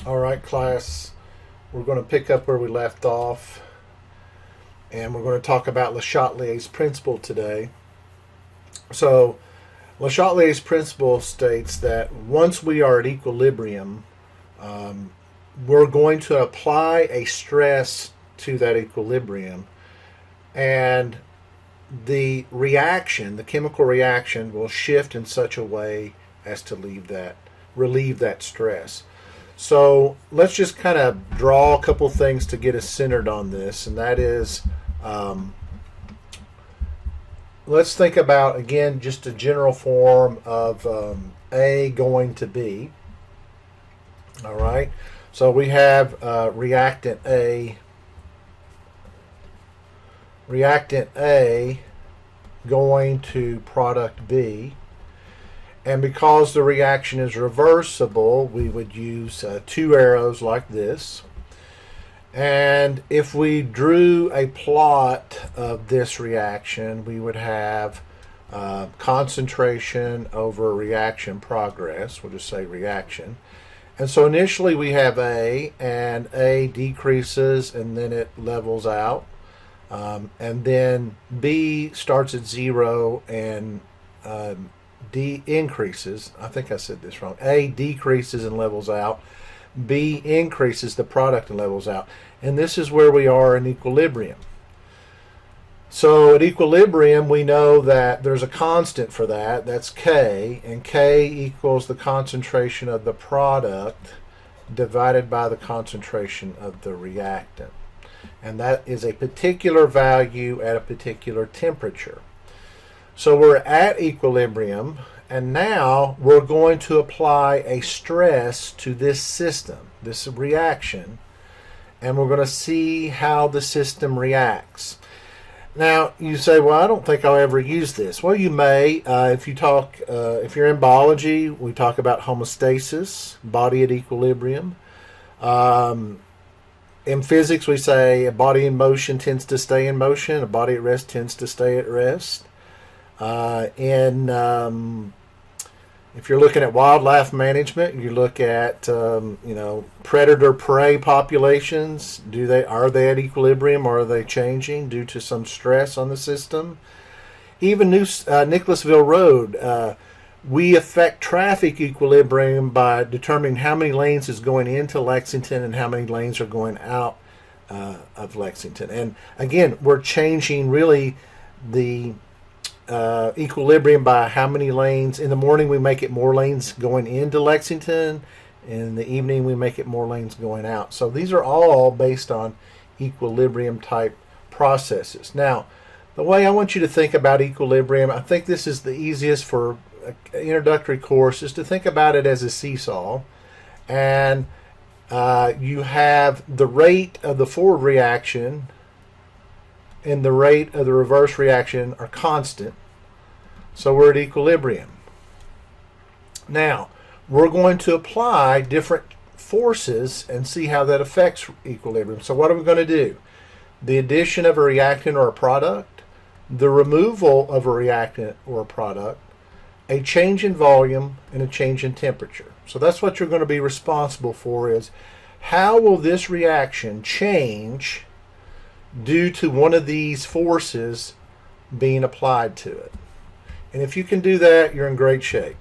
All right, class, we're going to pick up where we left off, and we're going to talk about Le Chatelier's principle today. So, Le Chatelier's principle states that once we are at equilibrium, we're going to apply a stress to that equilibrium, and the reaction, the chemical reaction, will shift in such a way as to relieve that stress. So let's just kind of draw a couple things to get us centered on this, and that is, let's think about, again, just a general form of A going to B. All right, so we have reactant A going to product B. And because the reaction is reversible, we would use two arrows like this. And if we drew a plot of this reaction, we would have concentration over reaction progress. We'll just say reaction. And so initially we have A, and A decreases and then it levels out. And then B starts at 0 and D increases. I think I said this wrong. A decreases and levels out. B increases the product and levels out. And this is where we are in equilibrium. So at equilibrium, we know that there's a constant for that. That's K. And K equals the concentration of the product divided by the concentration of the reactant. And that is a particular value at a particular temperature. So we're at equilibrium, and now we're going to apply a stress to this system, this reaction, and we're going to see how the system reacts. Now, you say, well, I don't think I'll ever use this. Well, you may. If you're in biology, we talk about homeostasis, body at equilibrium. In physics, we say a body in motion tends to stay in motion, a body at rest tends to stay at rest. If you're looking at wildlife management, you look at predator-prey populations. Are they at equilibrium, or are they changing due to some stress on the system? Even Nicholasville Road, we affect traffic equilibrium by determining how many lanes is going into Lexington and how many lanes are going out of Lexington. And again, we're changing really the equilibrium by how many lanes. In the morning, we make it more lanes going into Lexington. In the evening, we make it more lanes going out. So these are all based on equilibrium type processes. Now, the way I want you to think about equilibrium, I think this is the easiest for an introductory course, is to think about it as a seesaw. And you have the rate of the forward reaction and the rate of the reverse reaction are constant. So we're at equilibrium. Now, we're going to apply different forces and see how that affects equilibrium. So what are we going to do? The addition of a reactant or a product, the removal of a reactant or a product, a change in volume, and a change in temperature. So that's what you're going to be responsible for, is how will this reaction change due to one of these forces being applied to it. And if you can do that, you're in great shape.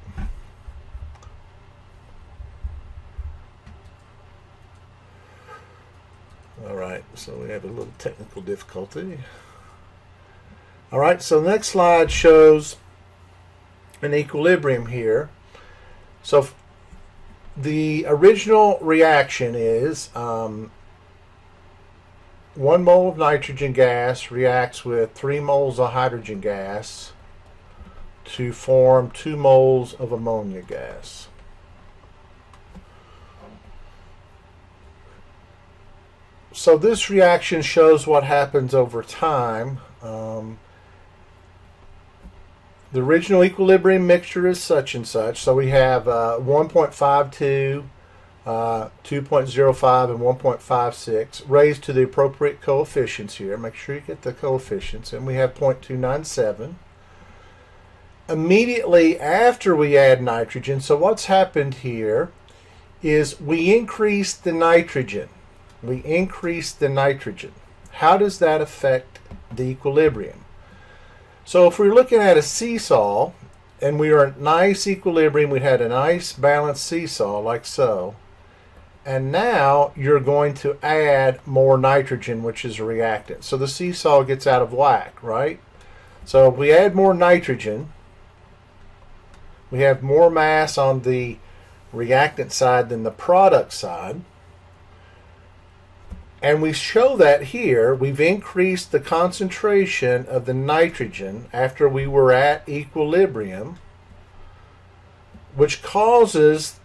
All right, so we have a little technical difficulty. All right, so the next slide shows an equilibrium here. So the original reaction is 1 mole of nitrogen gas reacts with 3 moles of hydrogen gas to form 2 moles of ammonia gas. So this reaction shows what happens over time. The original equilibrium mixture is such and such. So we have 1.52, 2.05, and 1.56 raised to the appropriate coefficients here. Make sure you get the coefficients. And we have 0.297. Immediately after we add nitrogen, so what's happened here is we increase the nitrogen. We increase the nitrogen. How does that affect the equilibrium? So if we're looking at a seesaw and we are at nice equilibrium, we had a nice balanced seesaw like so, and now you're going to add more nitrogen, which is a reactant. So the seesaw gets out of whack, right? So if we add more nitrogen, we have more mass on the reactant side than the product side. And we show that here. We've increased the concentration of the nitrogen after we were at equilibrium, which causes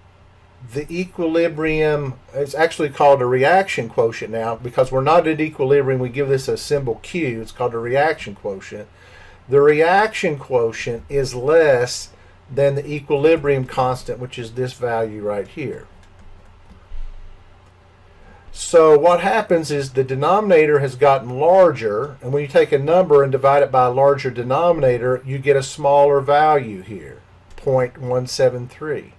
the equilibrium, it's actually called a reaction quotient now, because we're not at equilibrium, we give this a symbol Q, it's called a reaction quotient. The reaction quotient is less than the equilibrium constant, which is this value right here. So what happens is the denominator has gotten larger, and when you take a number and divide it by a larger denominator, you get a smaller value here, 0.173,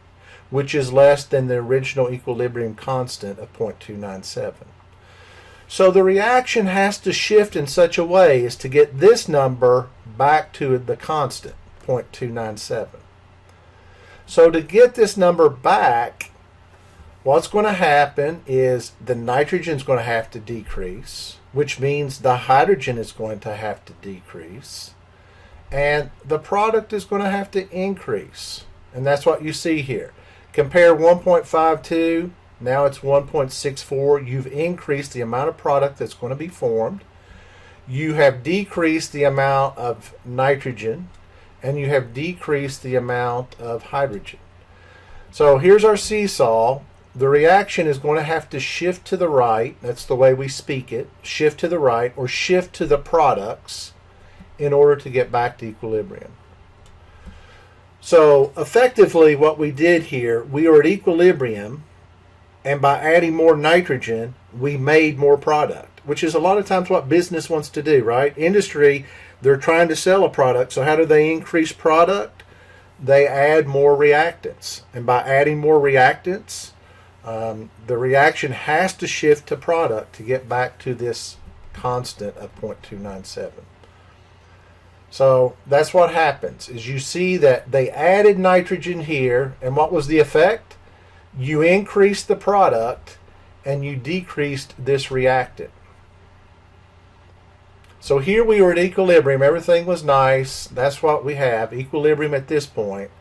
which is less than the original equilibrium constant of 0.297. So the reaction has to shift in such a way as to get this number back to the constant, 0.297. So to get this number back, what's going to happen is the nitrogen is going to have to decrease, which means the hydrogen is going to have to decrease, and the product is going to have to increase. And that's what you see here. Compare 1.52, now it's 1.64. You've increased the amount of product that's going to be formed. You have decreased the amount of nitrogen, and you have decreased the amount of hydrogen. So here's our seesaw. The reaction is going to have to shift to the right. That's the way we speak it. Shift to the right or shift to the products in order to get back to equilibrium. So effectively what we did here, we are at equilibrium, and by adding more nitrogen, we made more product, which is a lot of times what business wants to do, right? Industry, they're trying to sell a product, so how do they increase product? They add more reactants, and by adding more reactants, the reaction has to shift to product to get back to this constant of 0.297. So that's what happens, is you see that they added nitrogen here, and what was the effect? You increased the product and you decreased this reactant. So here we were at equilibrium, everything was nice, that's what we have, equilibrium at this point.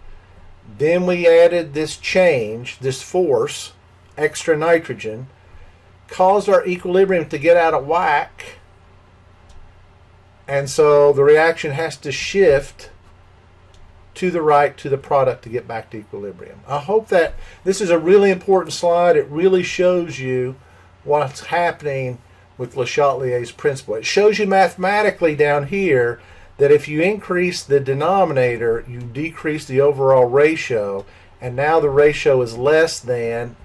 Then we added this change, this force, extra nitrogen, caused our equilibrium to get out of whack, and so the reaction has to shift to the right to the product to get back to equilibrium. I hope that this is a really important slide. It really shows you what's happening with Le Chatelier's principle. It shows you mathematically down here that if you increase the denominator, you decrease the overall ratio, and now the ratio is less than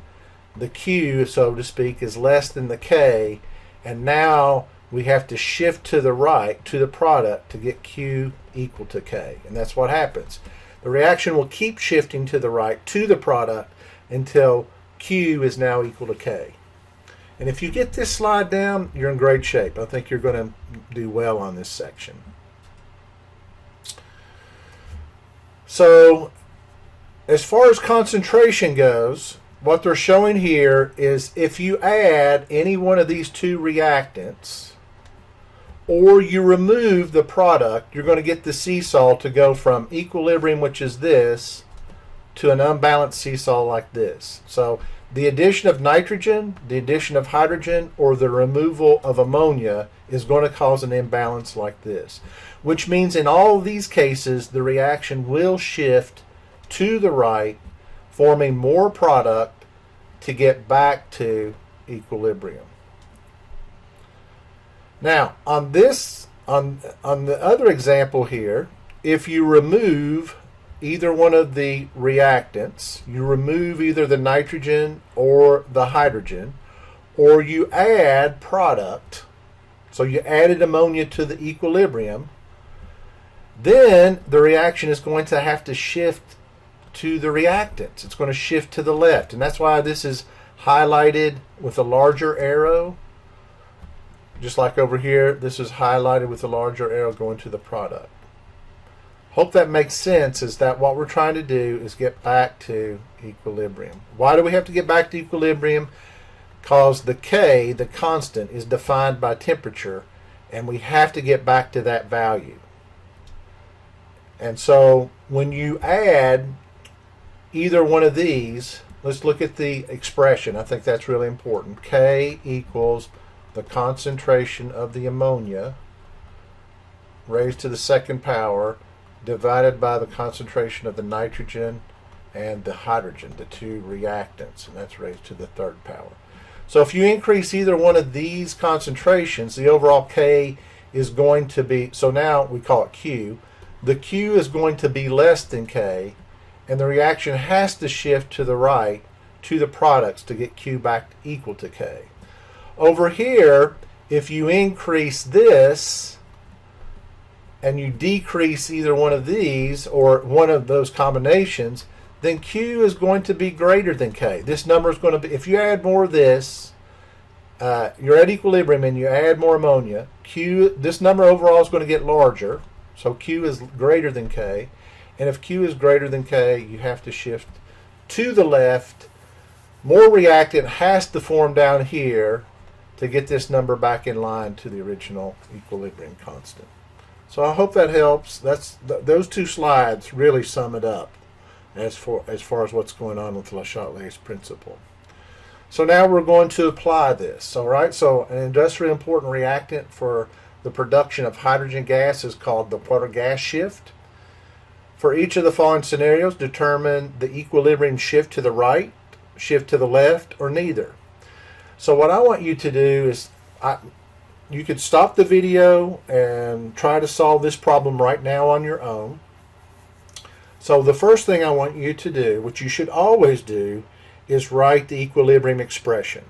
the Q, so to speak, is less than the K, and now we have to shift to the right to the product to get Q equal to K, and that's what happens. The reaction will keep shifting to the right to the product until Q is now equal to K. And if you get this slide down, you're in great shape. I think you're going to do well on this section. So as far as concentration goes, what they're showing here is if you add any one of these two reactants or you remove the product, you're going to get the seesaw to go from equilibrium, which is this, to an unbalanced seesaw like this. So the addition of nitrogen, the addition of hydrogen, or the removal of ammonia is going to cause an imbalance like this, which means in all of these cases the reaction will shift to the right, forming more product to get back to equilibrium. Now, on this, on the other example here, if you remove either one of the reactants, you remove either the nitrogen or the hydrogen, or you add product, so you added ammonia to the equilibrium, then the reaction is going to have to shift to the reactants. It's going to shift to the left. And that's why this is highlighted with a larger arrow. Just like over here, this is highlighted with a larger arrow going to the product. Hope that makes sense, is that what we're trying to do is get back to equilibrium. Why do we have to get back to equilibrium? Because the K, the constant, is defined by temperature, and we have to get back to that value. And so when you add either one of these, let's look at the expression. I think that's really important. K equals the concentration of the ammonia raised to the second power divided by the concentration of the nitrogen and the hydrogen, the two reactants, and that's raised to the third power. So if you increase either one of these concentrations, the overall K is going to be, so now we call it Q. The Q is going to be less than K, and the reaction has to shift to the right to the products to get Q back equal to K. Over here, if you increase this and you decrease either one of these or one of those combinations, then Q is going to be greater than K. This number is going to be, if you add more of this, you're at equilibrium and you add more ammonia, Q, this number overall is going to get larger, so Q is greater than K. And if Q is greater than K, you have to shift to the left. More reactant has to form down here to get this number back in line to the original equilibrium constant. So I hope that helps. Those two slides really sum it up as far as what's going on with Le Chatelier's principle. So now we're going to apply this. All right. So an industrially important reactant for the production of hydrogen gas is called the water gas shift. For each of the following scenarios, determine the equilibrium shift to the right, shift to the left, or neither. So what I want you to do is, you could stop the video and try to solve this problem right now on your own. So the first thing I want you to do, which you should always do, is write the equilibrium expression.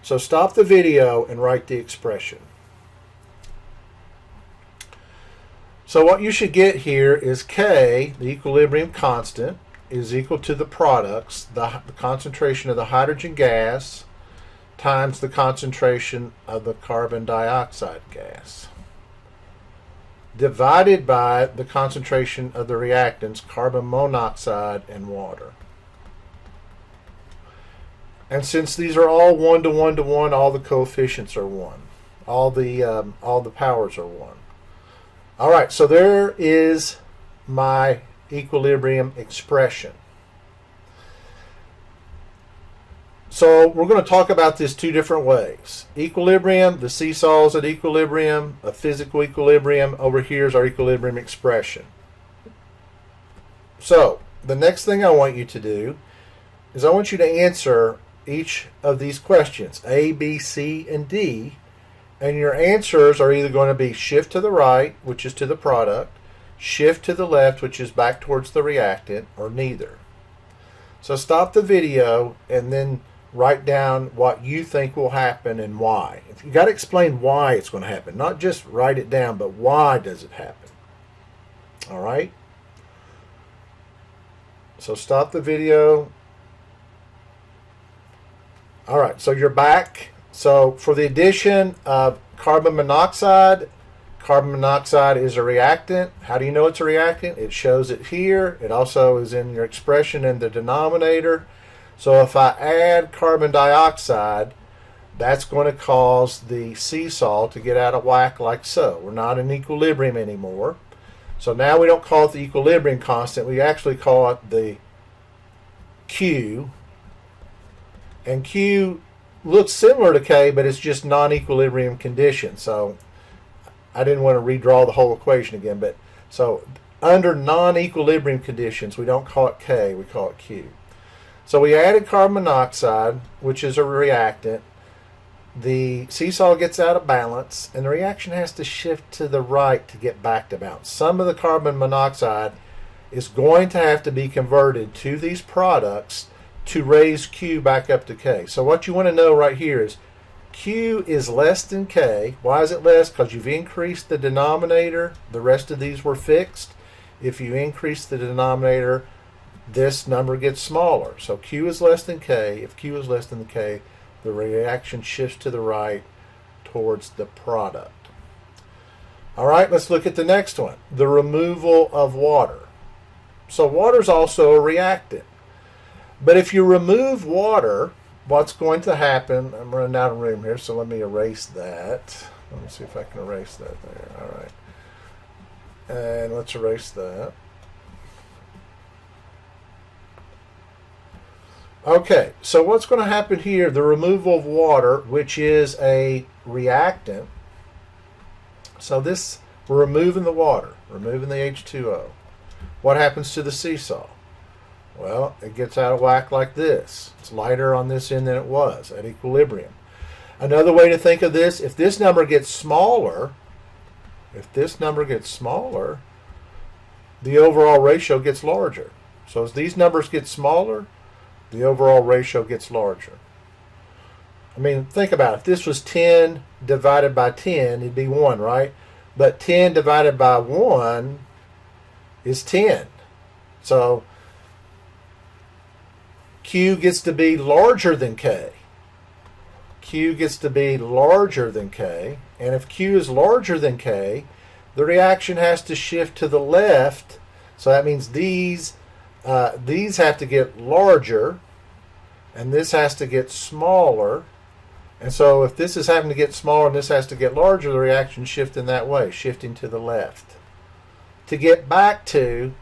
So stop the video and write the expression. So what you should get here is K, the equilibrium constant, is equal to the products, the concentration of the hydrogen gas, times the concentration of the carbon dioxide gas, divided by the concentration of the reactants, carbon monoxide and water. And since these are all 1 to 1 to 1, all the coefficients are 1. All the powers are 1. All right, so there is my equilibrium expression. So we're going to talk about this two different ways. Equilibrium, the seesaw is at equilibrium, a physical equilibrium. Over here is our equilibrium expression. So the next thing I want you to do is I want you to answer each of these questions, A, B, C, and D. And your answers are either going to be shift to the right, which is to the product, shift to the left, which is back towards the reactant, or neither. So stop the video and then write down what you think will happen and why. You got to explain why it's going to happen, not just write it down, but why does it happen. All right? So stop the video. All right, so you're back. So for the addition of carbon monoxide is a reactant. How do you know it's a reactant? It shows it here. It also is in your expression in the denominator. So if I add carbon dioxide, that's going to cause the seesaw to get out of whack like so. We're not in equilibrium anymore. So now we don't call it the equilibrium constant. We actually call it the Q. And Q looks similar to K, but it's just non-equilibrium conditions. So I didn't want to redraw the whole equation again. But so under non-equilibrium conditions, we don't call it K, we call it Q. So we added carbon monoxide, which is a reactant. The seesaw gets out of balance, and the reaction has to shift to the right to get back to balance. Some of the carbon monoxide is going to have to be converted to these products to raise Q back up to K. So what you want to know right here is Q is less than K. Why is it less? Because you've increased the denominator. The rest of these were fixed. If you increase the denominator, this number gets smaller. So Q is less than K. If Q is less than K, the reaction shifts to the right towards the product. All right, let's look at the next one, the removal of water. So water is also a reactant. But if you remove water, what's going to happen, I'm running out of room here, so let me erase that. Let me see if I can erase that there. All right. And let's erase that. Okay, so what's going to happen here, the removal of water, which is a reactant. So this, we're removing the water, removing the H2O. What happens to the seesaw? Well, it gets out of whack like this. It's lighter on this end than it was at equilibrium. Another way to think of this, if this number gets smaller, the overall ratio gets larger. So as these numbers get smaller, the overall ratio gets larger. I mean, think about it. If this was 10 divided by 10, it'd be 1, right? But 10 divided by 1 is 10. So Q gets to be larger than K. Q gets to be larger than K. And if Q is larger than K, the reaction has to shift to the left. So that means these have to get larger, and this has to get smaller. And so if this is having to get smaller and this has to get larger, the reaction shifts in that way, shifting to the left. To get back to,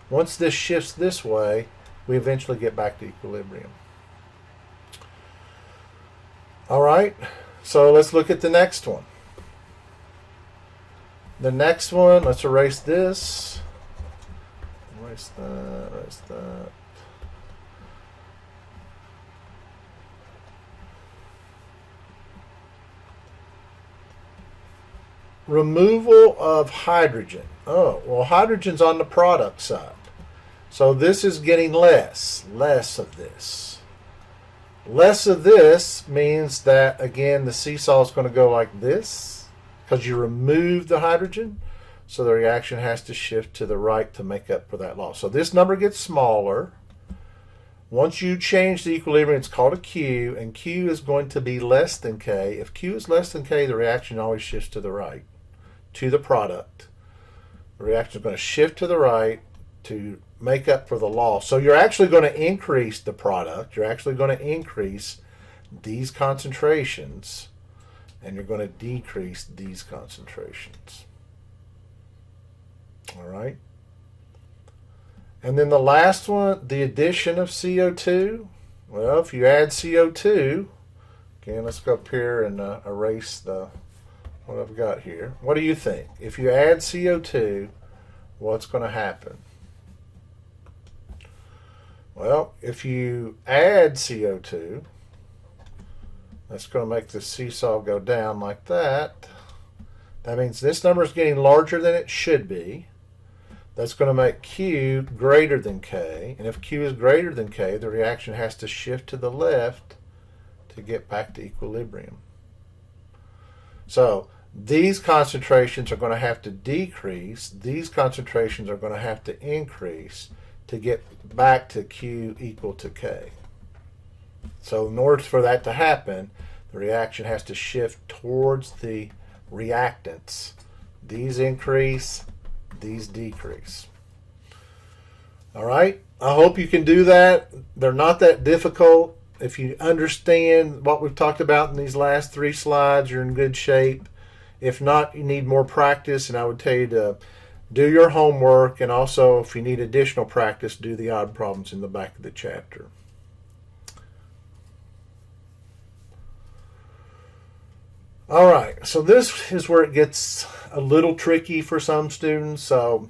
once this shifts this way, we eventually get back to equilibrium. All right, so let's look at the next one. The next one, let's erase this. Erase that, erase that. Removal of hydrogen. Oh, well, hydrogen's on the product side. So this is getting less of this. Less of this means that, again, the seesaw is going to go like this because you remove the hydrogen. So the reaction has to shift to the right to make up for that loss. So this number gets smaller. Once you change the equilibrium, it's called a Q, and Q is going to be less than K. If Q is less than K, the reaction always shifts to the right, to the product. The reaction is going to shift to the right to make up for the loss. So you're actually going to increase the product. You're actually going to increase these concentrations, and you're going to decrease these concentrations. All right. And then the last one, the addition of CO2. Well, if you add CO2, again, let's go up here and erase what I've got here. What do you think? If you add CO2, what's going to happen? Well, if you add CO2, that's going to make the seesaw go down like that. That means this number is getting larger than it should be. That's going to make Q greater than K. And if Q is greater than K, the reaction has to shift to the left to get back to equilibrium. So these concentrations are going to have to decrease. These concentrations are going to have to increase to get back to Q equal to K. So in order for that to happen, the reaction has to shift towards the reactants. These increase, these decrease. All right, I hope you can do that. They're not that difficult. If you understand what we've talked about in these last 3 slides, you're in good shape. If not, you need more practice, and I would tell you to do your homework, and also if you need additional practice, do the odd problems in the back of the chapter. All right, so this is where it gets a little tricky for some students. So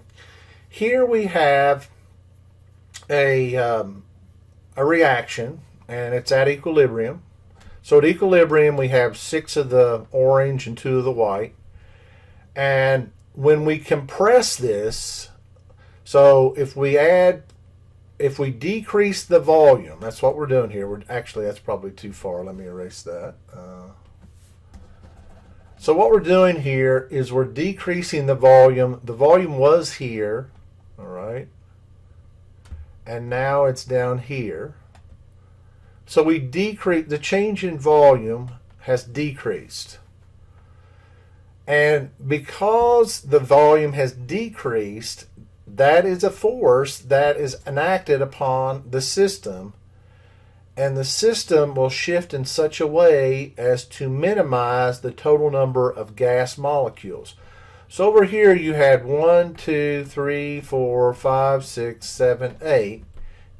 here we have a reaction, and it's at equilibrium. So at equilibrium, we have 6 of the orange and 2 of the white. And when we compress this, so if we decrease the volume, that's what we're doing here. Actually, that's probably too far. Let me erase that. So what we're doing here is we're decreasing the volume. The volume was here, all right? and now it's down here. So we decrease, the change in volume has decreased. And because the volume has decreased, that is a force that is enacted upon the system, and the system will shift in such a way as to minimize the total number of gas molecules. So over here you had 1, 2, 3, 4, 5, 6, 7, 8.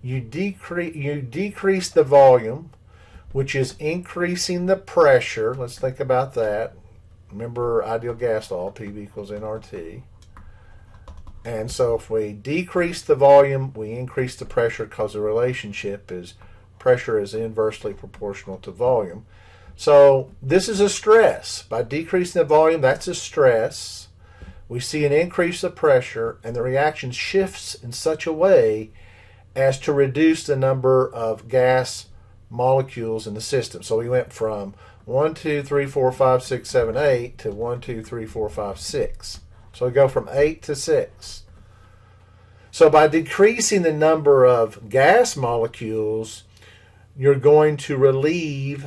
You decrease the volume, which is increasing the pressure. Let's think about that. Remember ideal gas law, PV equals nRT. And so if we decrease the volume, we increase the pressure, because the relationship is pressure is inversely proportional to volume. So this is a stress. By decreasing the volume, that's a stress. We see an increase of pressure, and the reaction shifts in such a way as to reduce the number of gas molecules in the system. So we went from 1, 2, 3, 4, 5, 6, 7, 8 to 1, 2, 3, 4, 5, 6. So we go from 8 to 6. So by decreasing the number of gas molecules, you're going to relieve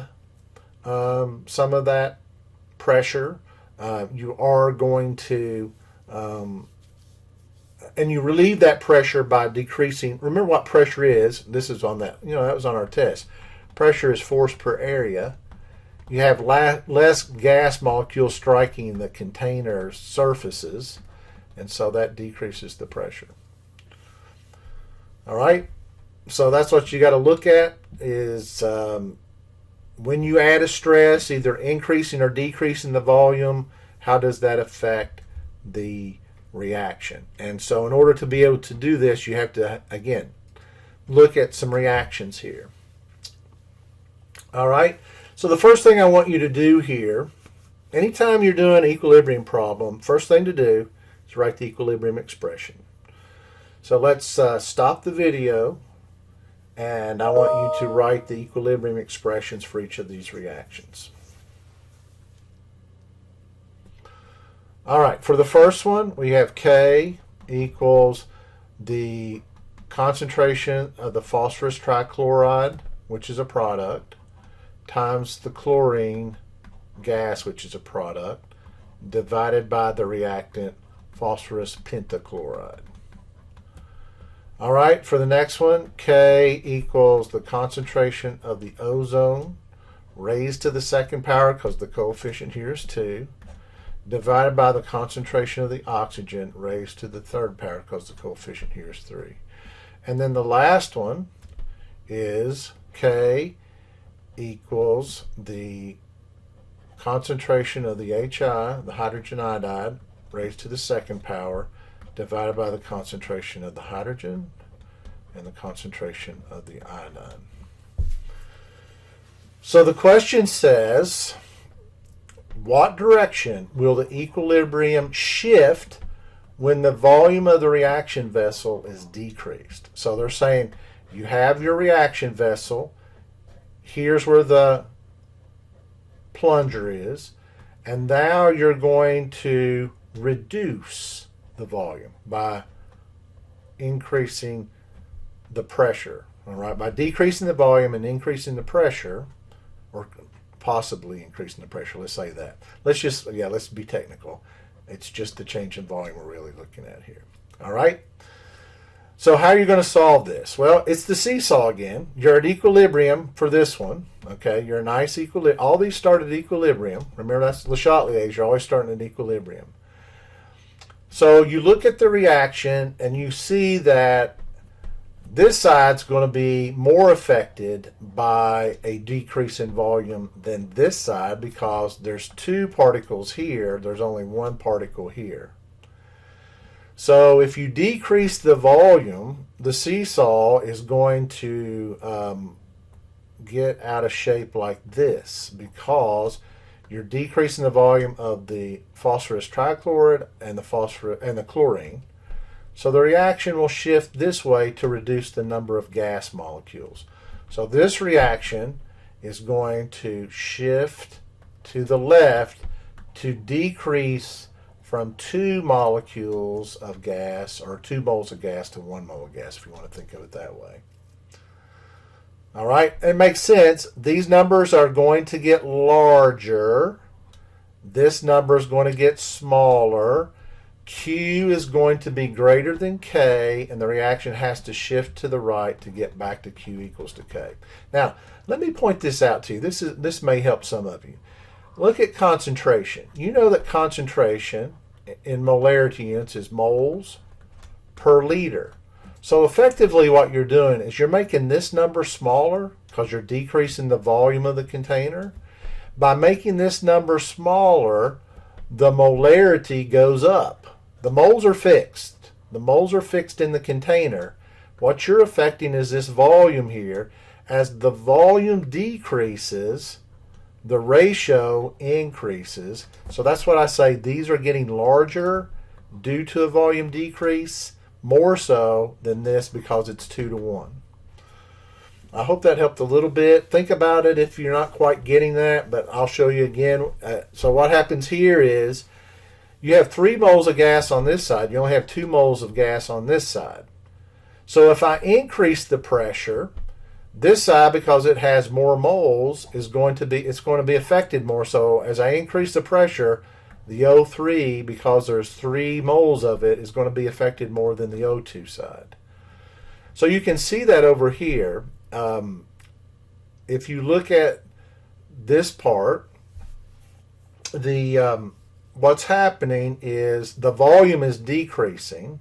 some of that pressure. You are going to, and you relieve that pressure by decreasing. Remember what pressure is. This is on that, that was on our test. Pressure is force per area. You have less gas molecules striking the container surfaces, and so that decreases the pressure. All right, so that's what you got to look at is when you add a stress, either increasing or decreasing the volume, how does that affect the reaction? And so in order to be able to do this, you have to, again, look at some reactions here. All right, so the first thing I want you to do here, anytime you're doing an equilibrium problem, first thing to do is write the equilibrium expression. So let's stop the video, and I want you to write the equilibrium expressions for each of these reactions. All right, for the first one, we have K equals the concentration of the phosphorus trichloride, which is a product, times the chlorine gas, which is a product, divided by the reactant phosphorus pentachloride. All right, for the next one, K equals the concentration of the ozone raised to the second power, because the coefficient here is 2, divided by the concentration of the oxygen raised to the third power, because the coefficient here is 3. And then the last one is K equals the concentration of the HI, the hydrogen iodide, raised to the second power, divided by the concentration of the hydrogen and the concentration of the iodine. So the question says, what direction will the equilibrium shift when the volume of the reaction vessel is decreased? So they're saying you have your reaction vessel, here's where the plunger is, and now you're going to reduce the volume by increasing the pressure. All right, by decreasing the volume and increasing the pressure, or possibly increasing the pressure, let's say that. Let's be technical. It's just the change in volume we're really looking at here. All right, so how are you going to solve this? Well, it's the seesaw again. You're at equilibrium for this one. Okay, you're a nice equilibrium. All these start at equilibrium. Remember, that's Le Chatelier's. You're always starting at equilibrium. So you look at the reaction and you see that this side's going to be more affected by a decrease in volume than this side, because there's 2 particles here. There's only 1 particle here. So if you decrease the volume, the seesaw is going to get out of shape like this, because you're decreasing the volume of the phosphorus trichloride and the chlorine. So the reaction will shift this way to reduce the number of gas molecules. So this reaction is going to shift to the left to decrease from 2 molecules of gas, or 2 moles of gas to 1 mole of gas, if you want to think of it that way. All right, it makes sense. These numbers are going to get larger. This number is going to get smaller. Q is going to be greater than K, and the reaction has to shift to the right to get back to Q equals to K. Now, let me point this out to you. This may help some of you. Look at concentration. You know that concentration in molarity units is moles per liter. So effectively what you're doing is you're making this number smaller because you're decreasing the volume of the container. By making this number smaller, the molarity goes up. The moles are fixed. The moles are fixed in the container. What you're affecting is this volume here. As the volume decreases, the ratio increases. So that's what I say. These are getting larger due to a volume decrease, more so than this because it's 2 to 1. I hope that helped a little bit. Think about it if you're not quite getting that, but I'll show you again. So what happens here is you have 3 moles of gas on this side. You only have 2 moles of gas on this side. So if I increase the pressure, this side, because it has more moles, it's going to be affected more. So as I increase the pressure, the O3, because there's 3 moles of it, is going to be affected more than the O2 side. So you can see that over here. If you look at this part, what's happening is the volume is decreasing,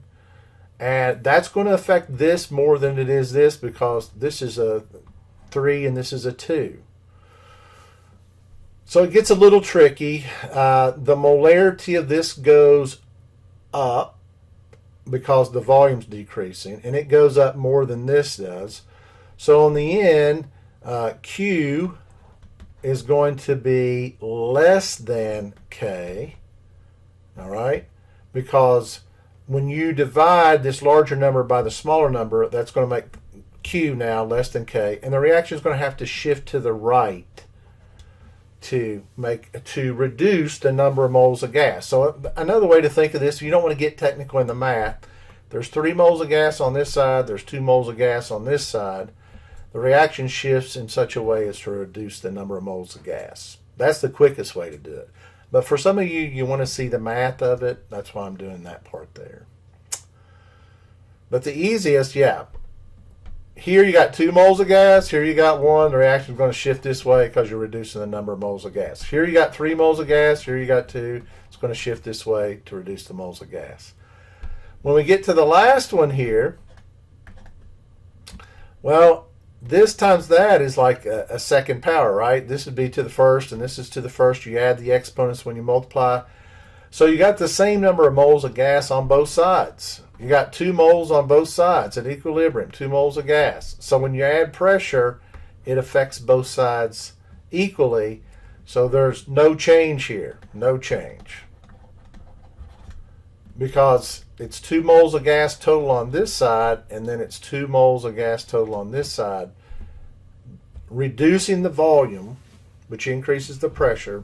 and that's going to affect this more than it is this, because this is a 3 and this is a 2. So it gets a little tricky. The molarity of this goes up because the volume's decreasing, and it goes up more than this does. So in the end, Q is going to be less than K, all right? Because when you divide this larger number by the smaller number, that's going to make Q now less than K, and the reaction is going to have to shift to the right to reduce the number of moles of gas. So another way to think of this, if you don't want to get technical in the math, there's 3 moles of gas on this side, there's 2 moles of gas on this side. The reaction shifts in such a way as to reduce the number of moles of gas. That's the quickest way to do it. But for some of you, you want to see the math of it. That's why I'm doing that part there. But the easiest, yeah. Here you got 2 moles of gas. Here you got 1. The reaction is going to shift this way because you're reducing the number of moles of gas. Here you got 3 moles of gas. Here you got 2. It's going to shift this way to reduce the moles of gas. When we get to the last one here, well, this times that is like a second power, right? This would be to the first, and this is to the first. You add the exponents when you multiply. So you got the same number of moles of gas on both sides. You got 2 moles on both sides at equilibrium, 2 moles of gas. So when you add pressure, it affects both sides equally. So there's no change here, no change. Because it's 2 moles of gas total on this side, and then it's 2 moles of gas total on this side. Reducing the volume, which increases the pressure,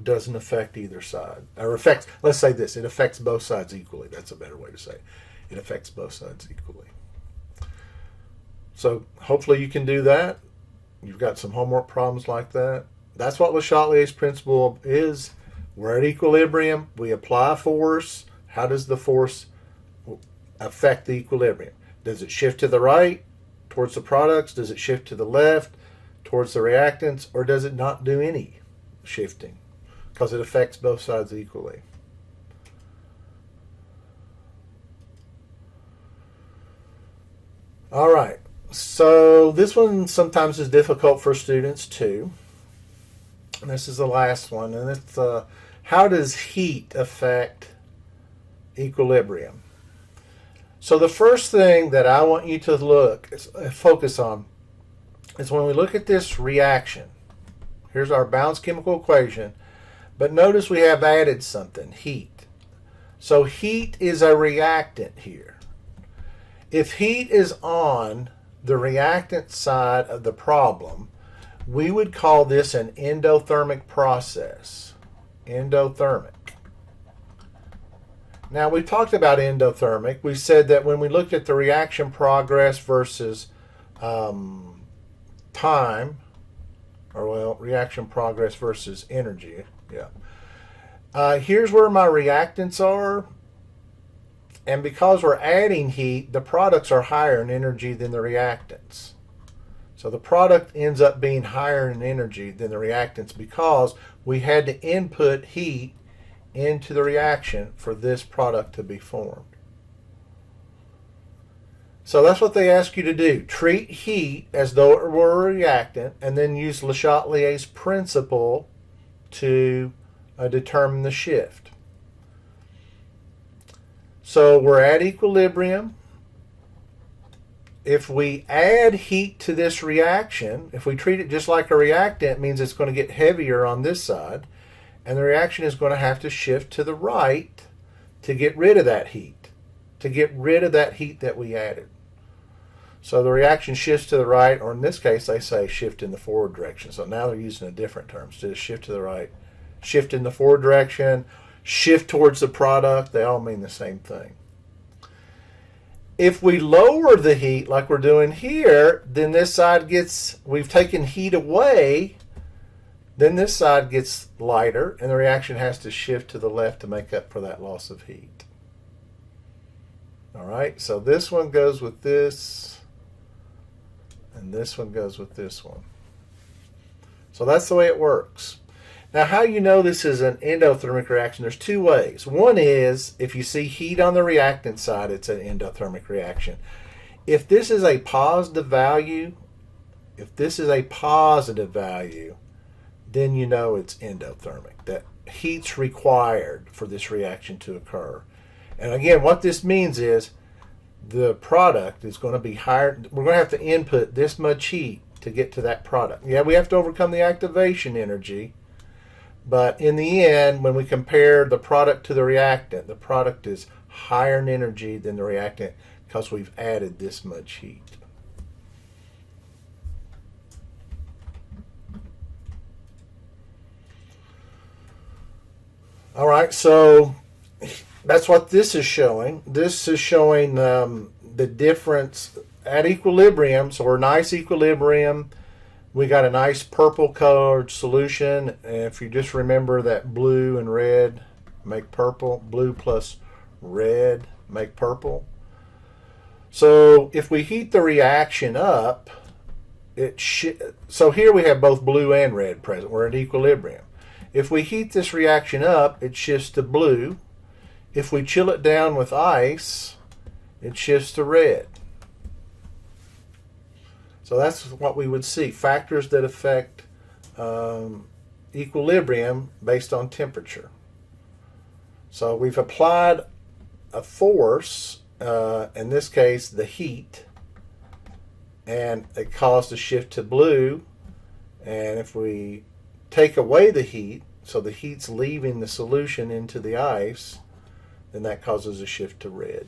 doesn't affect either side. Or affects, let's say this, it affects both sides equally. That's a better way to say it. It affects both sides equally. So hopefully you can do that. You've got some homework problems like that. That's what Le Chatelier's principle is. We're at equilibrium. We apply force. How does the force affect the equilibrium? Does it shift to the right towards the products? Does it shift to the left towards the reactants? Or does it not do any shifting? Because it affects both sides equally. All right. So this one sometimes is difficult for students too. And this is the last one. And it's how does heat affect equilibrium? So the first thing that I want you to focus on is when we look at this reaction. Here's our balanced chemical equation. But notice we have added something, heat. So heat is a reactant here. If heat is on the reactant side of the problem, we would call this an endothermic process. Endothermic. Now, we talked about endothermic. We said that when we looked at the reaction progress versus time, or well, reaction progress versus energy. Yeah. Here's where my reactants are. And because we're adding heat, the products are higher in energy than the reactants. So the product ends up being higher in energy than the reactants because we had to input heat into the reaction for this product to be formed. So that's what they ask you to do. Treat heat as though it were a reactant and then use Le Chatelier's principle to determine the shift. So we're at equilibrium. If we add heat to this reaction, if we treat it just like a reactant, it means it's going to get heavier on this side, and the reaction is going to have to shift to the right to get rid of that heat, that we added. So the reaction shifts to the right, or in this case, they say shift in the forward direction. So now they're using a different term. Instead of shift to the right, shift in the forward direction, shift towards the product. They all mean the same thing. If we lower the heat like we're doing here, then this side we've taken heat away, then this side gets lighter, and the reaction has to shift to the left to make up for that loss of heat. All right, so this one goes with this, and this one goes with this one. So that's the way it works. Now, how you know this is an endothermic reaction, there's two ways. One is, if you see heat on the reactant side, it's an endothermic reaction. If this is a positive value, then you know it's endothermic, that heat's required for this reaction to occur. And again, what this means is the product is going to be higher. We're going to have to input this much heat to get to that product. Yeah, we have to overcome the activation energy. But in the end, when we compare the product to the reactant, the product is higher in energy than the reactant because we've added this much heat. All right, so that's what this is showing. This is showing the difference at equilibrium. So we're nice equilibrium. We got a nice purple colored solution. And if you just remember that blue and red make purple, blue plus red make purple. So if we heat the reaction up, so here we have both blue and red present. We're at equilibrium. If we heat this reaction up, it shifts to blue. If we chill it down with ice, it shifts to red. So that's what we would see, factors that affect equilibrium based on temperature. So we've applied a force, in this case the heat, and it caused a shift to blue. And if we take away the heat, so the heat's leaving the solution into the ice, then that causes a shift to red.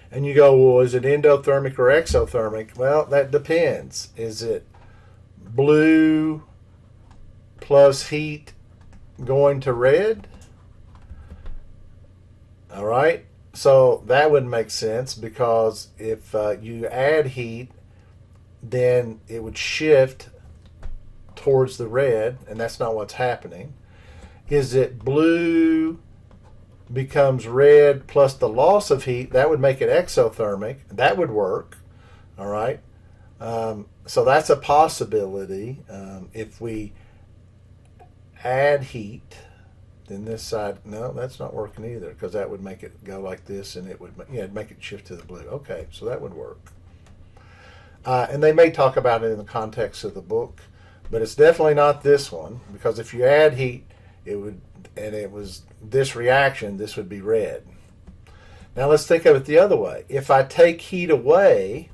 And you go, well, is it endothermic or exothermic? Well, that depends. Is it blue plus heat going to red? All right. So that would make sense because if you add heat, then it would shift towards the red, and that's not what's happening. Is it blue becomes red plus the loss of heat? That would make it exothermic. That would work. All right. So that's a possibility. If we add heat, then this side, no, that's not working either because that would make it go like this, and it would, it'd make it shift to the blue. Okay, so that would work. And they may talk about it in the context of the book, but it's definitely not this one because if you add heat, it would, and it was this reaction, this would be red. Now let's think of it the other way. If I take heat away,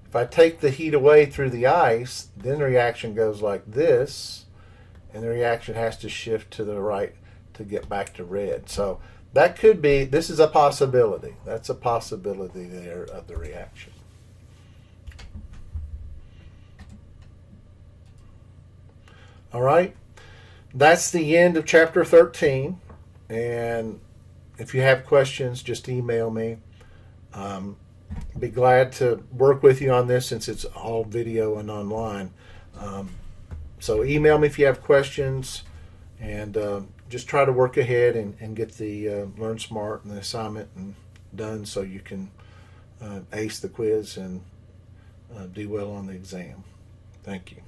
if I take the heat away through the ice, then the reaction goes like this, and the reaction has to shift to the right to get back to red. So that could be, this is a possibility. That's a possibility there of the reaction. All right. that's the end of chapter 13. And if you have questions, just email me. Be glad to work with you on this since it's all video and online. So email me if you have questions, and just try to work ahead and get the Learn Smart and the assignment done so you can ace the quiz and do well on the exam. Thank you.